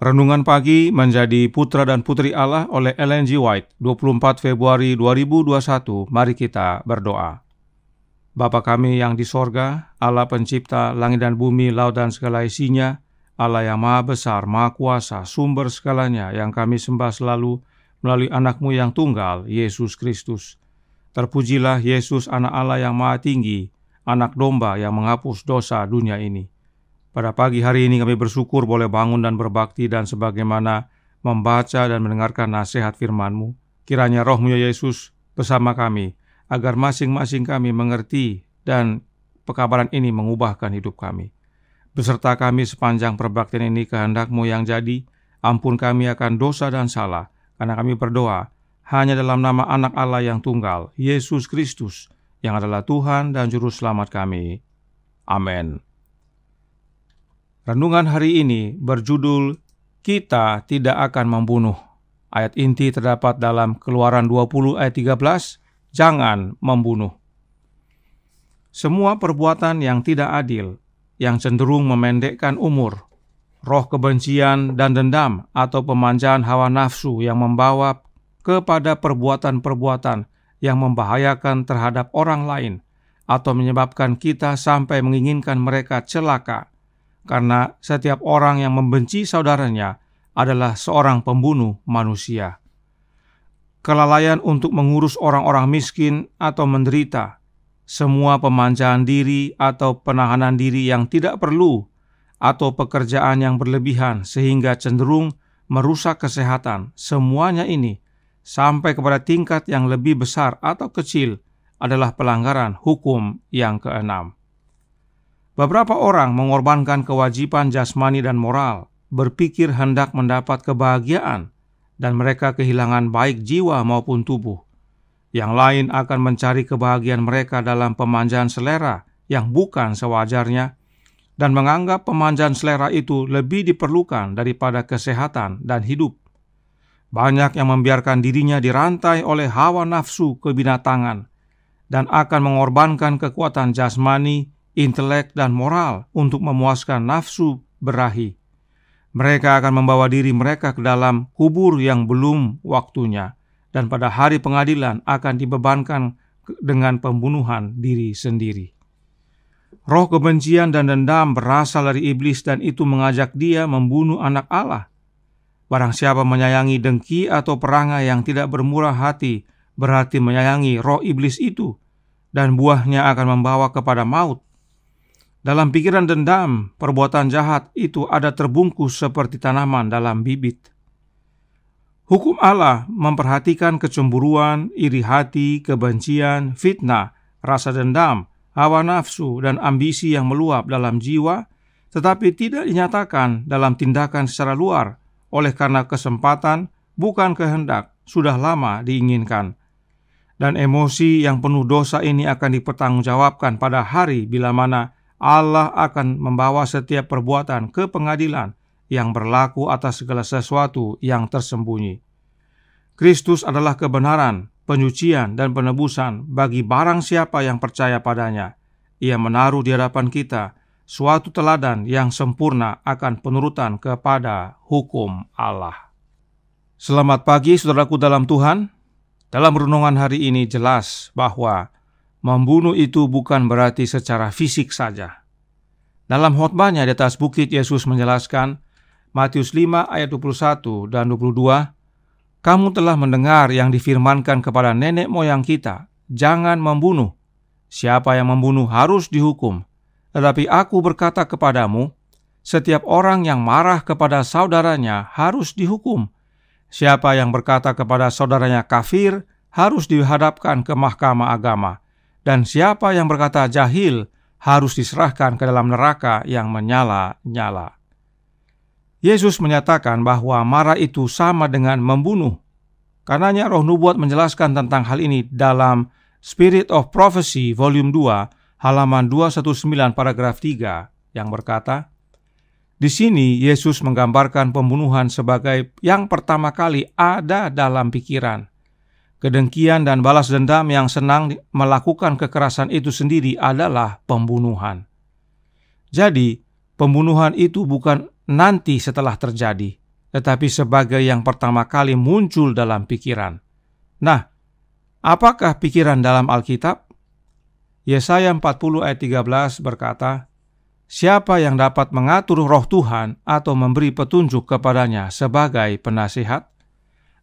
Renungan pagi menjadi Putra dan Putri Allah oleh Ellen G. White, 24 Februari 2021. Mari kita berdoa. Bapa kami yang di sorga, Allah pencipta langit dan bumi, laut dan segala isinya, Allah yang maha besar, maha kuasa, sumber segalanya, yang kami sembah selalu melalui anak-Mu yang tunggal, Yesus Kristus. Terpujilah Yesus, anak Allah yang maha tinggi, anak domba yang menghapus dosa dunia ini. Pada pagi hari ini kami bersyukur boleh bangun dan berbakti dan sebagaimana membaca dan mendengarkan nasihat firman-Mu. Kiranya Roh-Mu ya Yesus bersama kami, agar masing-masing kami mengerti dan pekabaran ini mengubahkan hidup kami. Beserta kami sepanjang perbaktian ini kehendak-Mu yang jadi, ampun kami akan dosa dan salah, karena kami berdoa hanya dalam nama anak Allah yang tunggal, Yesus Kristus, yang adalah Tuhan dan Juru Selamat kami. Amin. Renungan hari ini berjudul Kita Tidak Akan Membunuh. Ayat inti terdapat dalam Keluaran 20 ayat 13, Jangan membunuh. Semua perbuatan yang tidak adil, yang cenderung memendekkan umur, roh kebencian dan dendam atau pemanjaan hawa nafsu yang membawa kepada perbuatan-perbuatan yang membahayakan terhadap orang lain atau menyebabkan kita sampai menginginkan mereka celaka. Karena setiap orang yang membenci saudaranya adalah seorang pembunuh manusia. Kelalaian untuk mengurus orang-orang miskin atau menderita, semua pemanjaan diri atau penahanan diri yang tidak perlu, atau pekerjaan yang berlebihan sehingga cenderung merusak kesehatan, semuanya ini sampai kepada tingkat yang lebih besar atau kecil adalah pelanggaran hukum yang keenam. Beberapa orang mengorbankan kewajiban jasmani dan moral, berpikir hendak mendapat kebahagiaan, dan mereka kehilangan baik jiwa maupun tubuh. Yang lain akan mencari kebahagiaan mereka dalam pemanjaan selera yang bukan sewajarnya, dan menganggap pemanjaan selera itu lebih diperlukan daripada kesehatan dan hidup. Banyak yang membiarkan dirinya dirantai oleh hawa nafsu kebinatangan, dan akan mengorbankan kekuatan jasmani, intelek, dan moral untuk memuaskan nafsu berahi. Mereka akan membawa diri mereka ke dalam kubur yang belum waktunya, dan pada hari pengadilan akan dibebankan dengan pembunuhan diri sendiri. Roh kebencian dan dendam berasal dari iblis, dan itu mengajak dia membunuh anak Allah. Barang siapa menyayangi dengki atau perangai yang tidak bermurah hati, berarti menyayangi roh iblis itu, dan buahnya akan membawa kepada maut. Dalam pikiran dendam, perbuatan jahat itu ada terbungkus seperti tanaman dalam bibit. Hukum Allah memperhatikan kecemburuan, iri hati, kebencian, fitnah, rasa dendam, hawa nafsu, dan ambisi yang meluap dalam jiwa, tetapi tidak dinyatakan dalam tindakan secara luar, oleh karena kesempatan, bukan kehendak, sudah lama diinginkan. Dan emosi yang penuh dosa ini akan dipertanggungjawabkan pada hari bila mana Allah akan membawa setiap perbuatan ke pengadilan yang berlaku atas segala sesuatu yang tersembunyi. Kristus adalah kebenaran, penyucian, dan penebusan bagi barang siapa yang percaya padanya. Ia menaruh di hadapan kita suatu teladan yang sempurna akan penurutan kepada hukum Allah. Selamat pagi saudaraku dalam Tuhan. Dalam renungan hari ini jelas bahwa membunuh itu bukan berarti secara fisik saja. Dalam khotbahnya di atas bukit, Yesus menjelaskan, Matius 5 ayat 21 dan 22, "Kamu telah mendengar yang difirmankan kepada nenek moyang kita, jangan membunuh. Siapa yang membunuh harus dihukum. Tetapi aku berkata kepadamu, setiap orang yang marah kepada saudaranya harus dihukum. Siapa yang berkata kepada saudaranya kafir harus dihadapkan ke mahkamah agama. Dan siapa yang berkata jahil harus diserahkan ke dalam neraka yang menyala-nyala." Yesus menyatakan bahwa marah itu sama dengan membunuh. Karenanya Roh Nubuat menjelaskan tentang hal ini dalam Spirit of Prophecy volume 2 halaman 219 paragraf 3 yang berkata, di sini Yesus menggambarkan pembunuhan sebagai yang pertama kali ada dalam pikiran. Kedengkian dan balas dendam yang senang melakukan kekerasan itu sendiri adalah pembunuhan. Jadi, pembunuhan itu bukan nanti setelah terjadi, tetapi sebagai yang pertama kali muncul dalam pikiran. Nah, apakah pikiran dalam Alkitab? Yesaya 40 ayat 13 berkata, "Siapa yang dapat mengatur roh Tuhan atau memberi petunjuk kepadanya sebagai penasihat?"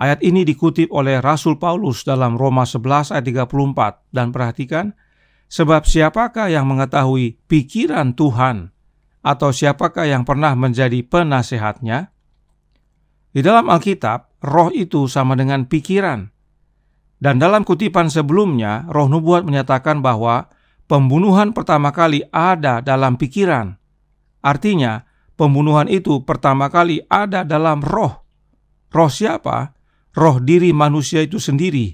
Ayat ini dikutip oleh Rasul Paulus dalam Roma 11 ayat 34, dan perhatikan, sebab siapakah yang mengetahui pikiran Tuhan, atau siapakah yang pernah menjadi penasihatnya? Di dalam Alkitab, roh itu sama dengan pikiran. Dan dalam kutipan sebelumnya, Roh Nubuat menyatakan bahwa pembunuhan pertama kali ada dalam pikiran. Artinya, pembunuhan itu pertama kali ada dalam roh. Roh siapa? Roh diri manusia itu sendiri,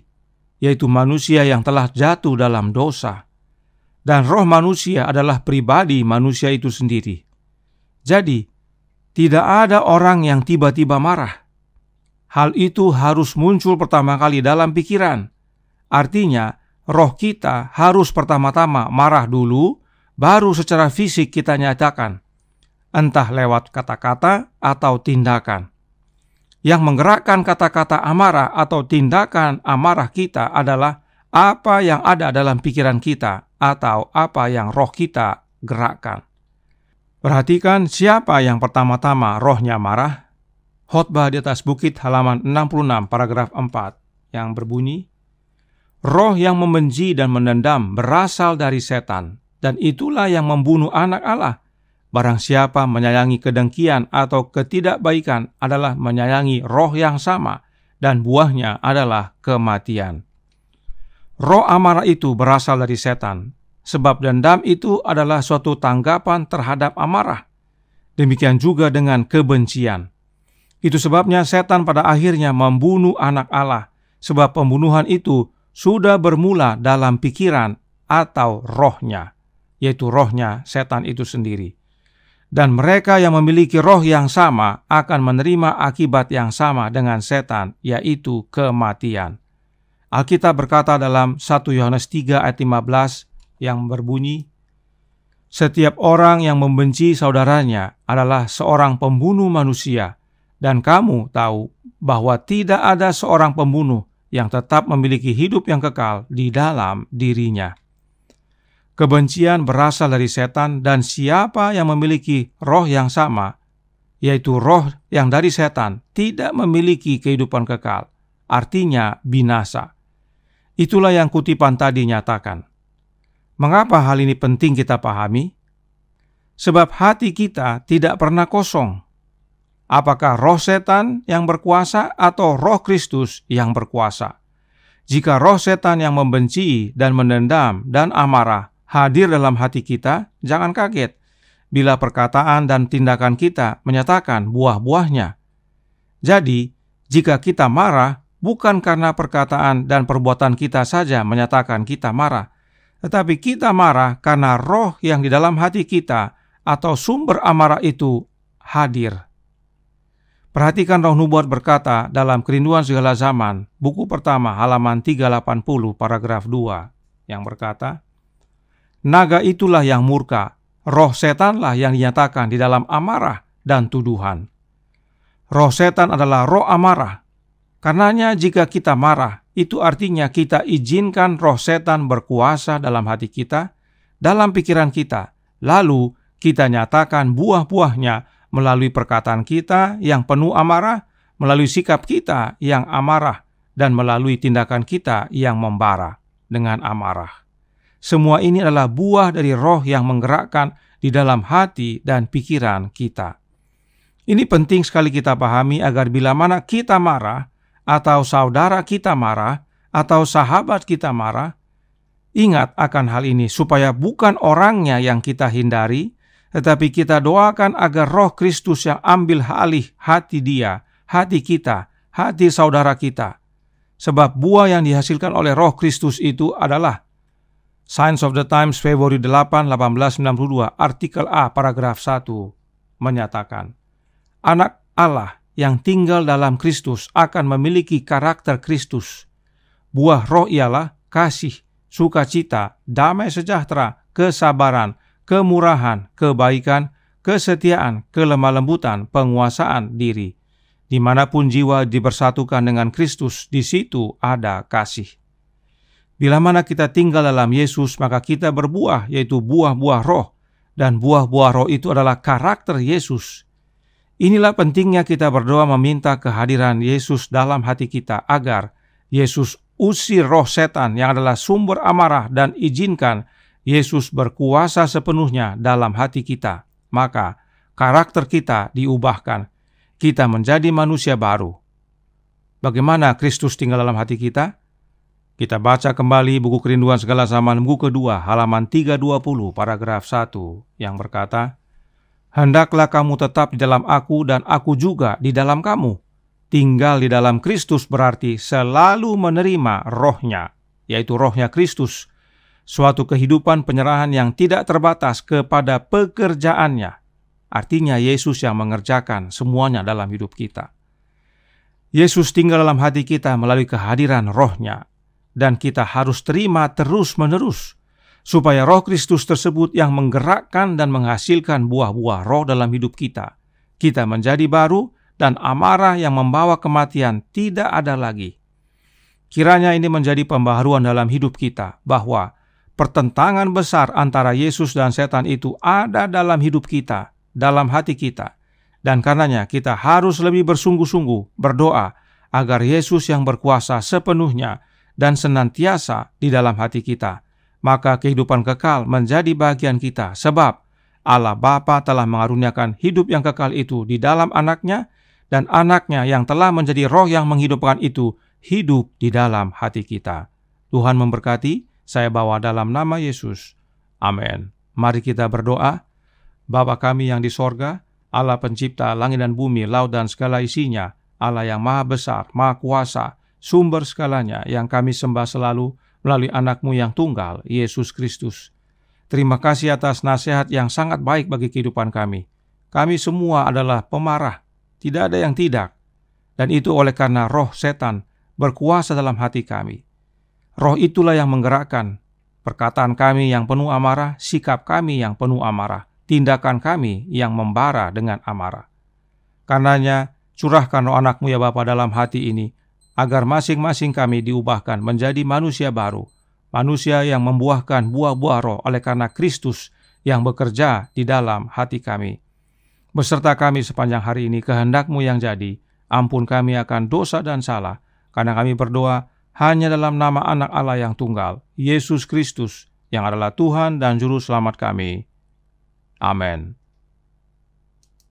yaitu manusia yang telah jatuh dalam dosa. Dan roh manusia adalah pribadi manusia itu sendiri. Jadi, tidak ada orang yang tiba-tiba marah. Hal itu harus muncul pertama kali dalam pikiran. Artinya, roh kita harus pertama-tama marah dulu, baru secara fisik kita nyatakan, entah lewat kata-kata atau tindakan. Yang menggerakkan kata-kata amarah atau tindakan amarah kita adalah apa yang ada dalam pikiran kita atau apa yang roh kita gerakkan. Perhatikan siapa yang pertama-tama rohnya marah. Khotbah di atas bukit halaman 66 paragraf 4 yang berbunyi, "Roh yang membenci dan menendam berasal dari setan, dan itulah yang membunuh anak Allah. Barang siapa menyayangi kedengkian atau ketidakbaikan adalah menyayangi roh yang sama, dan buahnya adalah kematian." Roh amarah itu berasal dari setan, sebab dendam itu adalah suatu tanggapan terhadap amarah. Demikian juga dengan kebencian. Itu sebabnya setan pada akhirnya membunuh anak Allah, sebab pembunuhan itu sudah bermula dalam pikiran atau rohnya, yaitu rohnya setan itu sendiri. Dan mereka yang memiliki roh yang sama akan menerima akibat yang sama dengan setan, yaitu kematian. Alkitab berkata dalam 1 Yohanes 3 ayat 15 yang berbunyi, "Setiap orang yang membenci saudaranya adalah seorang pembunuh manusia, dan kamu tahu bahwa tidak ada seorang pembunuh yang tetap memiliki hidup yang kekal di dalam dirinya." Kebencian berasal dari setan, dan siapa yang memiliki roh yang sama, yaitu roh yang dari setan, tidak memiliki kehidupan kekal, artinya binasa. Itulah yang kutipan tadi nyatakan. Mengapa hal ini penting kita pahami? Sebab hati kita tidak pernah kosong. Apakah roh setan yang berkuasa atau roh Kristus yang berkuasa? Jika roh setan yang membenci dan menendam dan amarah hadir dalam hati kita, jangan kaget bila perkataan dan tindakan kita menyatakan buah-buahnya. Jadi, jika kita marah, bukan karena perkataan dan perbuatan kita saja menyatakan kita marah, tetapi kita marah karena roh yang di dalam hati kita atau sumber amarah itu hadir. Perhatikan Roh Nubuat berkata dalam Kerinduan Segala Zaman, buku pertama halaman 380 paragraf 2, yang berkata, "Naga itulah yang murka, roh setanlah yang dinyatakan di dalam amarah dan tuduhan." Roh setan adalah roh amarah. Karenanya jika kita marah, itu artinya kita izinkan roh setan berkuasa dalam hati kita, dalam pikiran kita, lalu kita nyatakan buah-buahnya melalui perkataan kita yang penuh amarah, melalui sikap kita yang amarah, dan melalui tindakan kita yang membara dengan amarah. Semua ini adalah buah dari roh yang menggerakkan di dalam hati dan pikiran kita. Ini penting sekali kita pahami agar bila mana kita marah, atau saudara kita marah, atau sahabat kita marah, ingat akan hal ini supaya bukan orangnya yang kita hindari, tetapi kita doakan agar roh Kristus yang ambil alih hati dia, hati kita, hati saudara kita. Sebab buah yang dihasilkan oleh roh Kristus itu adalah Signs of the Times Februari 8, 1892, artikel A, paragraf 1, menyatakan, anak Allah yang tinggal dalam Kristus akan memiliki karakter Kristus. Buah roh ialah kasih, sukacita, damai sejahtera, kesabaran, kemurahan, kebaikan, kesetiaan, kelemah lembutan, penguasaan diri. Dimanapun jiwa dipersatukan dengan Kristus, di situ ada kasih. Bila mana kita tinggal dalam Yesus, maka kita berbuah, yaitu buah-buah roh. Dan buah-buah roh itu adalah karakter Yesus. Inilah pentingnya kita berdoa meminta kehadiran Yesus dalam hati kita, agar Yesus usir roh setan yang adalah sumber amarah, dan izinkan Yesus berkuasa sepenuhnya dalam hati kita. Maka karakter kita diubahkan. Kita menjadi manusia baru. Bagaimana Kristus tinggal dalam hati kita? Kita baca kembali buku Kerinduan Segala Zaman buku kedua, halaman 320, paragraf 1, yang berkata, "Hendaklah kamu tetap di dalam aku dan aku juga di dalam kamu." Tinggal di dalam Kristus berarti selalu menerima rohnya, yaitu rohnya Kristus, suatu kehidupan penyerahan yang tidak terbatas kepada pekerjaannya. Artinya Yesus yang mengerjakan semuanya dalam hidup kita. Yesus tinggal dalam hati kita melalui kehadiran rohnya, dan kita harus terima terus-menerus, supaya roh Kristus tersebut yang menggerakkan dan menghasilkan buah-buah roh dalam hidup kita. Kita menjadi baru, dan amarah yang membawa kematian tidak ada lagi. Kiranya ini menjadi pembaharuan dalam hidup kita, bahwa pertentangan besar antara Yesus dan setan itu ada dalam hidup kita, dalam hati kita. Dan karenanya kita harus lebih bersungguh-sungguh berdoa agar Yesus yang berkuasa sepenuhnya dan senantiasa di dalam hati kita. Maka kehidupan kekal menjadi bagian kita, sebab Allah Bapa telah mengaruniakan hidup yang kekal itu di dalam anaknya, dan anaknya yang telah menjadi roh yang menghidupkan itu hidup di dalam hati kita. Tuhan memberkati. Saya bawa dalam nama Yesus. Amin. Mari kita berdoa. Bapa kami yang di sorga, Allah pencipta langit dan bumi, laut dan segala isinya, Allah yang maha besar, maha kuasa, sumber segalanya, yang kami sembah selalu melalui anak-Mu yang tunggal, Yesus Kristus. Terima kasih atas nasihat yang sangat baik bagi kehidupan kami. Kami semua adalah pemarah, tidak ada yang tidak. Dan itu oleh karena roh setan berkuasa dalam hati kami. Roh itulah yang menggerakkan perkataan kami yang penuh amarah, sikap kami yang penuh amarah, tindakan kami yang membara dengan amarah. Karenanya, curahkan roh anak-Mu ya Bapa dalam hati ini, agar masing-masing kami diubahkan menjadi manusia baru, manusia yang membuahkan buah-buah roh oleh karena Kristus yang bekerja di dalam hati kami. Beserta kami sepanjang hari ini, kehendak-Mu yang jadi, ampun kami akan dosa dan salah, karena kami berdoa hanya dalam nama anak Allah yang tunggal, Yesus Kristus, yang adalah Tuhan dan Juru Selamat kami. Amin.